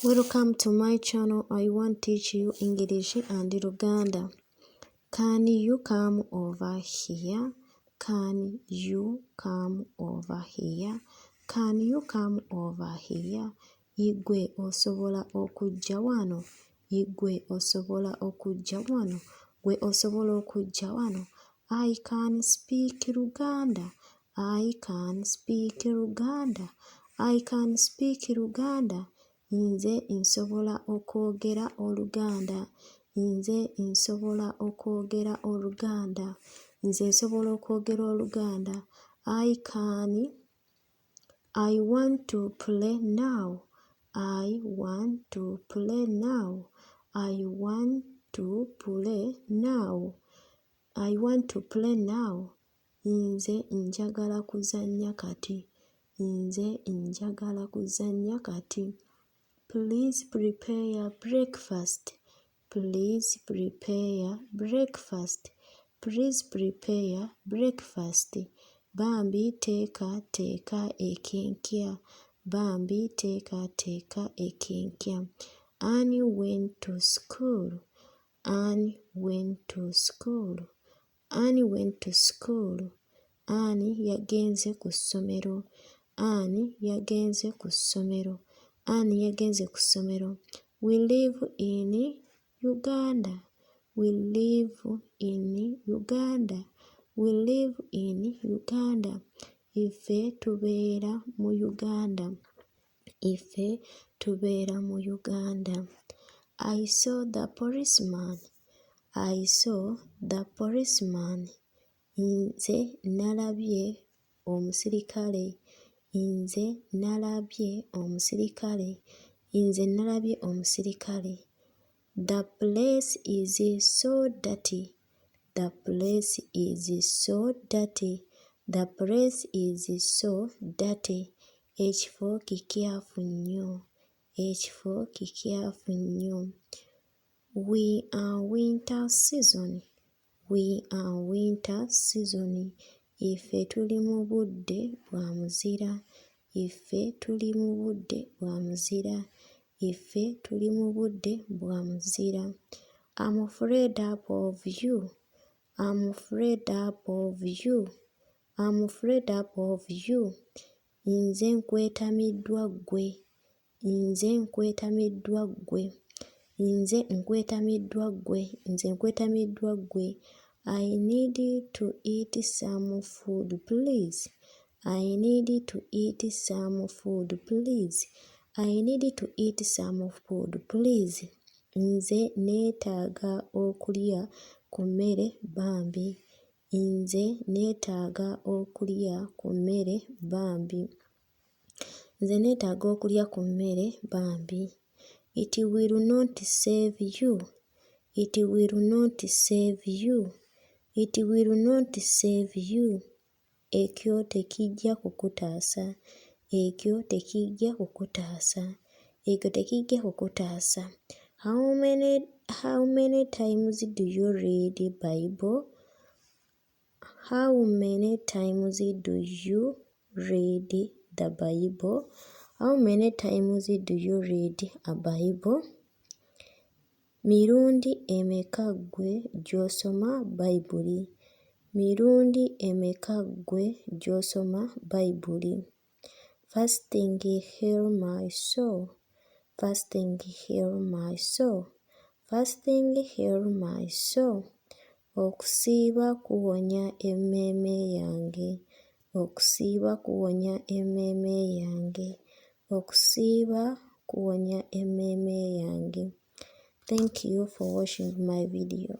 Welcome to my channel. I want to teach you English and Uganda. Can you come over here? Can you come over here? Can you come over here? Igwe osobola okujja wano. Igwe osobola okujja wano. Gwe osobola okujja wano. I can speak Luganda. I can speak Luganda. I can speak Luganda. Nze nsobola okwogera Oluganda. Nze nsobola okwogera Oluganda. Nze nsobola okwogera Oluganda. I want to play now. I want to play now. I want to play now. I want to play now. Nze njagala kuzannya kati. Nze njagala kuzannya kati. Please prepare breakfast. Please prepare breakfast. Please prepare breakfast. Bambi teeka ekenkya. Bambi teeka ekenkya. Annie went to school. Annie went to school. Annie went to school. Annie yagenze ku ssomero. Annie yagenze ku ssomero. Annie yagenze ku ssomero. We live in Uganda. We live in Uganda. We live in Uganda. Ife tubeera mu Uganda. Ife tubeera mu Uganda. I saw the policeman. I saw the policeman. Nze nalabye omusirikale. Nze nalabye omusirikale. Nze nalabye omusirikale. The place is so dirty. The place is so dirty. The place is so dirty. Ekifo kikyafu nnyo. Ekifo kikyafu nnyo. We are winter season. We are winter season. Ife tuli mu budde bwa muzira. Ife tuli mu budde bwa muzira. Ife tuli mu budde bwa muzira. I'm afraid of you. I'm afraid of you. I'm afraid of you. Nze nkwetamiddwa ggwe. Nze nkwetamiddwa ggwe. Nze nkwetamiddwa ggwe. Nze nkwetamiddwa ggwe. I need to eat some food, please. I need to eat some food, please. I need to eat some food, please. Nze neetaaga okulya ku mmere bambi. Nze neetaaga okulya ku mmere bambi. Nze neetaaga okulya ku mmere bambi. It will not save you. It will not save you. It will not save you. Ekyo tekijja kukutaasa. Ekyo tekijja kukutaasa. Ekyo tekijja kukutaasa. How many times do you read the Bible? How many times do you read the Bible? How many times do you read a Bible? Mirundi emeka ggwe gy'osoma Bayibuli. Mirundi emeka ggwe gy'osoma Bayibuli. Fasting heal my soul. Fasting heal my soul. Fasting heal my soul. Okusiiba kuwonya emmeeme yange. Okusiiba kuwonya emmeeme yange. Okusiiba kuwonya emmeeme yange. Thank you for watching my video.